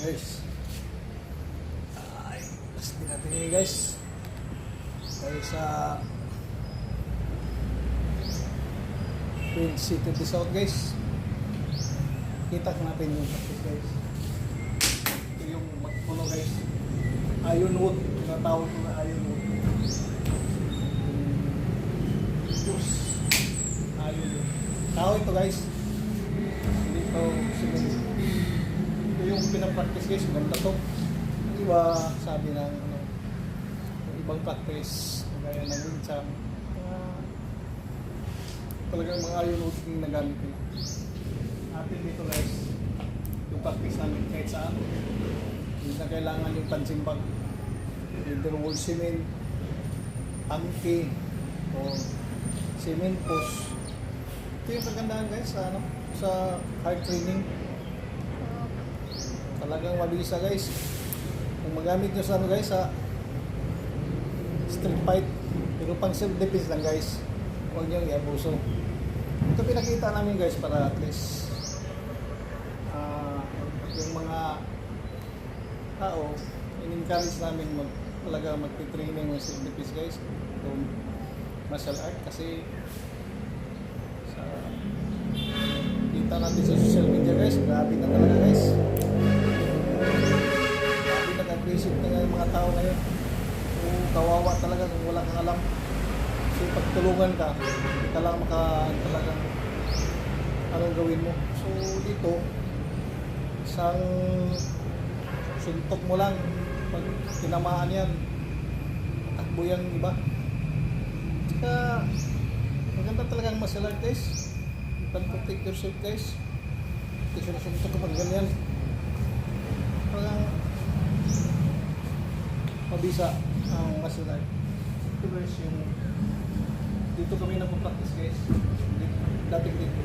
Guys, ay, pasti natin ngayon guys. Tayo sa Queen City of the South guys. Kita natin yung practice guys. Ito yung magpuno guys. Iron wood, tinatawag ko na iron wood. Diyos, iron wood. Tao ito guys. Dito simen. Ito yung pinapractice guys, maganda to. Yung iba sabi ng yung ibang practice, gaya ng wincham. Talagang mga iron wood yung nagamit nila. Atin dito guys, yung practice namin kahit saan. Hindi na kailangan yung pansimbag. Either wall cement, angki, o cement post. Ito yung kagandahan guys sa, sa hard training. Talagang mabisa guys. Kung magamit nyo sa guys sa street fight, pero pang self defense lang guys, huwag nyo i-abuso. Ito pinakita namin guys para at least yung mga tao, in-encourage namin talaga magti-training ng self defense guys, yung martial art, kasi sa kita natin sa social media guys, grabe na talaga guys. Grabe nag-aggressive na yung mga tao ngayon. Kawawa talaga kung wala kang alam. Kasi pagtulungan ka, hindi ka lang talagang anong gawin mo. So dito, isang suntok mo lang, pag tinamaan yan, takbo yung iba. Tsaka maganda talagang martial art guys. You can protect yourself guys. Kasi suntok ka pag ganyan, parang mabisa ang martial art. Ito guys, yung dito kami nagpa-practice guys. Dating dito.